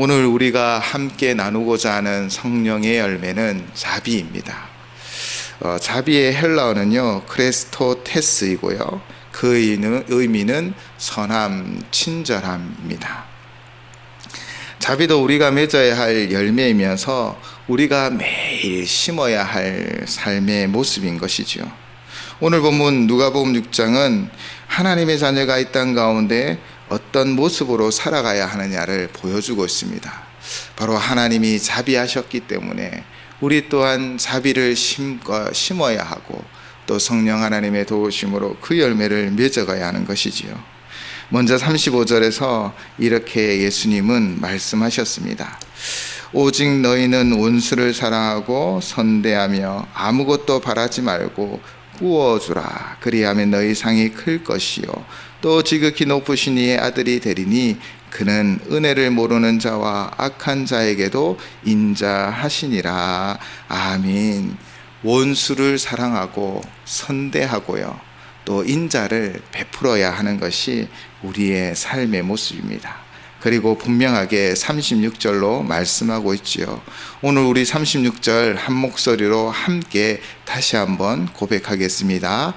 오늘 우리가 함께 나누고자 하는 성령의 열매는 자비입니다. 자비의 헬라어는요 크레스토테스이고요, 그 의미는 선함, 친절함입니다. 자비도 우리가 맺어야 할 열매이면서 우리가 매일 심어야 할 삶의 모습인 것이죠. 오늘 본문 누가복음 6장은 하나님의 자녀가 이 땅 가운데 어떤 모습으로 살아가야 하느냐를 보여주고 있습니다. 바로 하나님이 자비하셨기 때문에 우리 또한 자비를 심어야 하고, 또 성령 하나님의 도우심으로 그 열매를 맺어가야 하는 것이지요. 먼저 35절에서 이렇게 예수님은 말씀하셨습니다. 오직 너희는 원수를 사랑하고 선대하며 아무것도 바라지 말고 구워주라. 그리하면 너희 상이 클 것이요 또 지극히 높으신 이의 아들이 되리니 그는 은혜를 모르는 자와 악한 자에게도 인자하시니라. 아멘. 원수를 사랑하고 선대하고요, 또 인자를 베풀어야 하는 것이 우리의 삶의 모습입니다. 그리고 분명하게 36절로 말씀하고 있지요. 오늘 우리 36절 한 목소리로 함께 다시 한번 고백하겠습니다.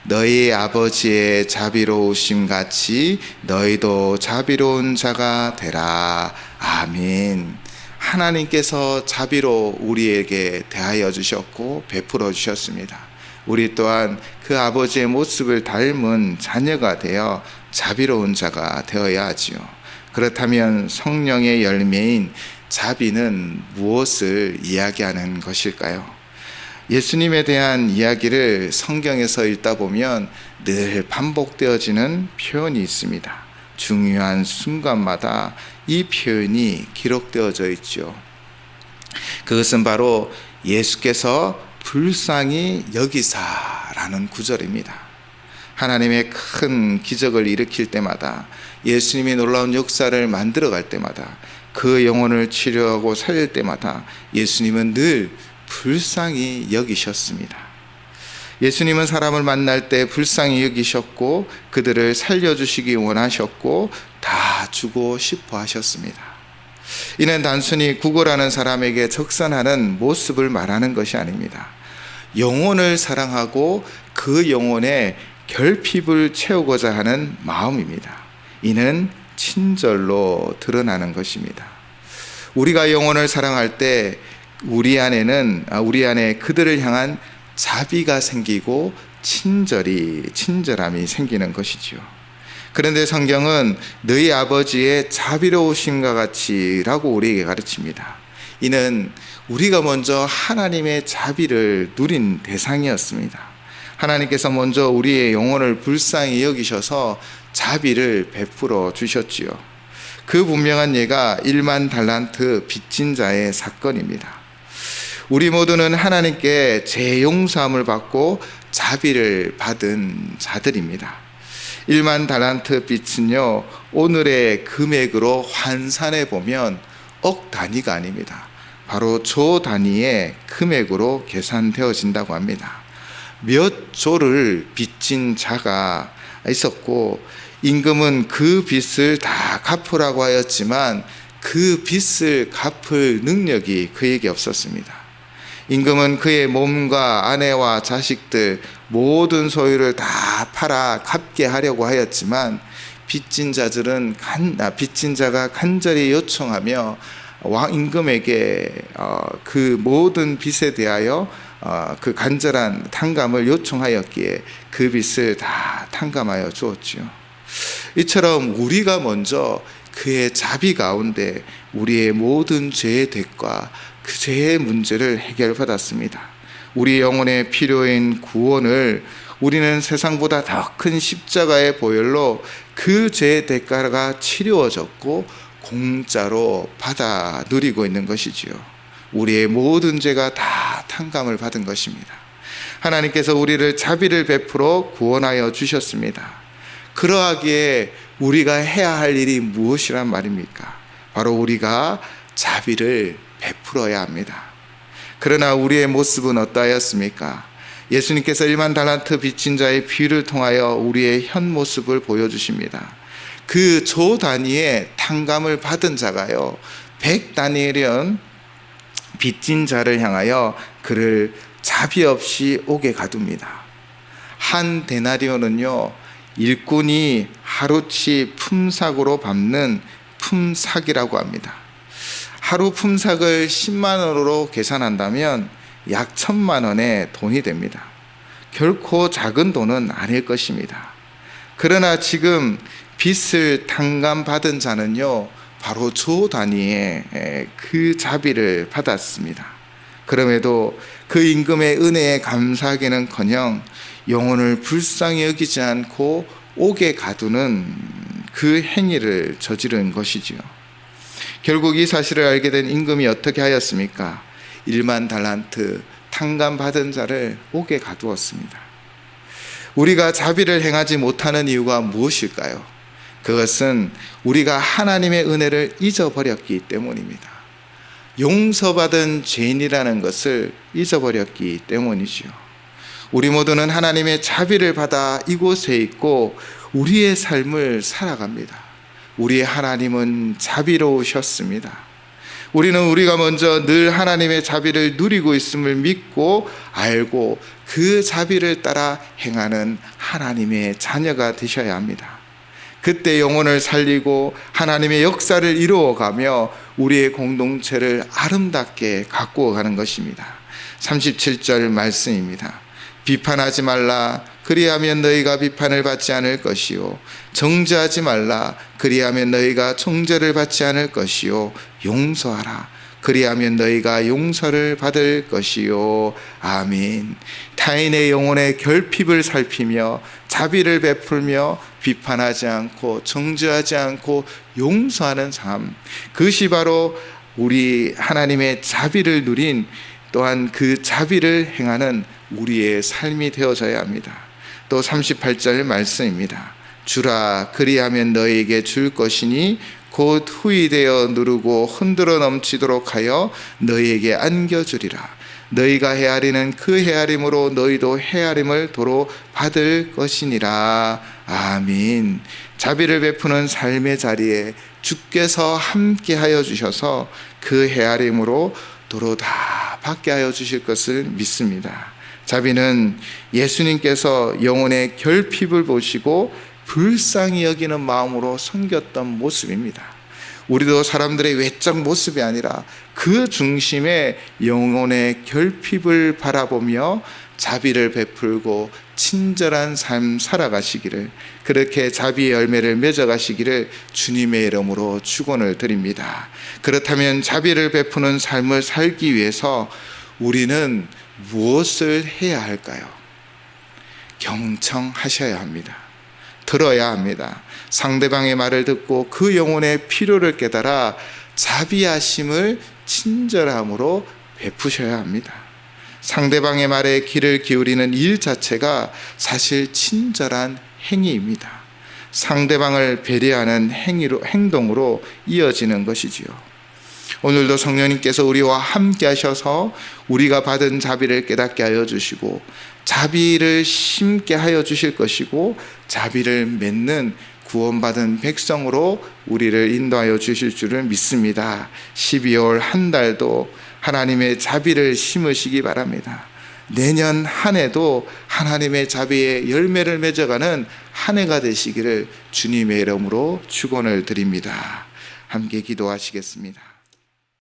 너희 아버지의 자비로우심 같이 너희도 자비로운 자가 되라. 아멘. 하나님께서 자비로 우리에게 대하여 주셨고 베풀어 주셨습니다. 우리 또한 그 아버지의 모습을 닮은 자녀가 되어 자비로운 자가 되어야 하지요. 그렇다면 성령의 열매인 자비는 무엇을 이야기하는 것일까요? 예수님에 대한 이야기를 성경에서 읽다 보면 늘 반복되어지는 표현이 있습니다. 중요한 순간마다 이 표현이 기록되어져 있죠. 그것은 바로 예수께서 불쌍히 여기사라는 구절입니다. 하나님의 큰 기적을 일으킬 때마다, 예수님이 놀라운 역사를 만들어갈 때마다, 그 영혼을 치료하고 살릴 때마다 예수님은 늘 불쌍히 여기셨습니다. 예수님은 사람을 만날 때 불쌍히 여기셨고 그들을 살려주시기 원하셨고 다 주고 싶어 하셨습니다. 이는 단순히 구걸하는 사람에게 적선하는 모습을 말하는 것이 아닙니다. 영혼을 사랑하고 그 영혼의 결핍을 채우고자 하는 마음입니다. 이는 친절로 드러나는 것입니다. 우리가 영혼을 사랑할 때 우리 안에 그들을 향한 자비가 생기고 친절함이 생기는 것이죠. 그런데 성경은 너희 아버지의 자비로우심과 같이라고 우리에게 가르칩니다. 이는 우리가 먼저 하나님의 자비를 누린 대상이었습니다. 하나님께서 먼저 우리의 영혼을 불쌍히 여기셔서 자비를 베풀어 주셨지요. 그 분명한 예가 1만 달란트 빚진 자의 사건입니다. 우리 모두는 하나님께 재용서함을 받고 자비를 받은 자들입니다. 1만 달란트 빚은요, 오늘의 금액으로 환산해 보면 억 단위가 아닙니다. 바로 조 단위의 금액으로 계산되어진다고 합니다. 몇 조를 빚진 자가 있었고, 임금은 그 빚을 다 갚으라고 하였지만 그 빚을 갚을 능력이 그에게 없었습니다. 임금은 그의 몸과 아내와 자식들 모든 소유를 다 팔아 갚게 하려고 하였지만 빚진 자가 간절히 요청하며 임금에게 그 모든 빚에 대하여 그 간절한 탕감을 요청하였기에 그 빚을 다 탕감하여 주었지요. 이처럼 우리가 먼저 그의 자비 가운데 우리의 모든 죄의 대가, 그 죄의 문제를 해결받았습니다. 우리 영혼의 필요인 구원을 우리는 세상보다 더 큰 십자가의 보혈로 그 죄의 대가가 치루어졌고 공짜로 받아 누리고 있는 것이지요. 우리의 모든 죄가 다 탕감을 받은 것입니다. 하나님께서 우리를 자비를 베풀어 구원하여 주셨습니다. 그러하기에 우리가 해야 할 일이 무엇이란 말입니까? 바로 우리가 자비를 베풀어야 합니다. 그러나 우리의 모습은 어떠하였습니까? 예수님께서 1만 달란트 빚진 자의 비유를 통하여 우리의 현 모습을 보여주십니다. 그 조 단위의 탕감을 받은 자가요, 100다니엘은 빚진 자를 향하여 그를 자비 없이 옥에 가둡니다. 한 데나리온은요, 일꾼이 하루치 품삯으로 밟는 품삯이라고 합니다. 하루 품삯을 10만 원으로 계산한다면 약 1,000만 원의 돈이 됩니다. 결코 작은 돈은 아닐 것입니다. 그러나 지금 빚을 탕감받은 자는요, 바로 조 단위의 그 자비를 받았습니다. 그럼에도 그 임금의 은혜에 감사하기는커녕 영혼을 불쌍히 여기지 않고 옥에 가두는 그 행위를 저지른 것이지요. 결국 이 사실을 알게 된 임금이 어떻게 하였습니까? 1만 달란트 탕감받은 자를 옥에 가두었습니다. 우리가 자비를 행하지 못하는 이유가 무엇일까요? 그것은 우리가 하나님의 은혜를 잊어버렸기 때문입니다. 용서받은 죄인이라는 것을 잊어버렸기 때문이지요. 우리 모두는 하나님의 자비를 받아 이곳에 있고 우리의 삶을 살아갑니다. 우리의 하나님은 자비로우셨습니다. 우리는 우리가 먼저 늘 하나님의 자비를 누리고 있음을 믿고 알고 그 자비를 따라 행하는 하나님의 자녀가 되셔야 합니다. 그때 영혼을 살리고 하나님의 역사를 이루어가며 우리의 공동체를 아름답게 가꾸어 가는 것입니다. 37절 말씀입니다. 비판하지 말라. 그리하면 너희가 비판을 받지 않을 것이요. 정죄하지 말라. 그리하면 너희가 정죄를 받지 않을 것이요. 용서하라. 그리하면 너희가 용서를 받을 것이요. 아멘. 타인의 영혼의 결핍을 살피며 자비를 베풀며 비판하지 않고 정죄하지 않고 용서하는 삶, 그것이 바로 우리 하나님의 자비를 누린, 또한 그 자비를 행하는 우리의 삶이 되어져야 합니다. 또 38절 말씀입니다. 주라. 그리하면 너희에게 줄 것이니 곧 후이되어 누르고 흔들어 넘치도록 하여 너희에게 안겨주리라. 너희가 헤아리는 그 헤아림으로 너희도 헤아림을 도로 받을 것이니라. 아멘. 자비를 베푸는 삶의 자리에 주께서 함께하여 주셔서 그 헤아림으로 도로 다 받게 하여 주실 것을 믿습니다. 자비는 예수님께서 영혼의 결핍을 보시고 불쌍히 여기는 마음으로 섬겼던 모습입니다. 우리도 사람들의 외적 모습이 아니라 그 중심에 영혼의 결핍을 바라보며 자비를 베풀고 친절한 삶 살아가시기를, 그렇게 자비의 열매를 맺어가시기를 주님의 이름으로 축원을 드립니다. 그렇다면 자비를 베푸는 삶을 살기 위해서 우리는 무엇을 해야 할까요? 경청하셔야 합니다. 들어야 합니다. 상대방의 말을 듣고 그 영혼의 필요를 깨달아 자비하심을 친절함으로 베푸셔야 합니다. 상대방의 말에 귀를 기울이는 일 자체가 사실 친절한 행위입니다. 상대방을 배려하는 행동으로 이어지는 것이지요. 오늘도 성령님께서 우리와 함께 하셔서 우리가 받은 자비를 깨닫게 하여 주시고 자비를 심게 하여 주실 것이고 자비를 맺는 구원받은 백성으로 우리를 인도하여 주실 줄을 믿습니다. 12월 한 달도 하나님의 자비를 심으시기 바랍니다. 내년 한 해도 하나님의 자비의 열매를 맺어가는 한 해가 되시기를 주님의 이름으로 축원을 드립니다. 함께 기도하시겠습니다.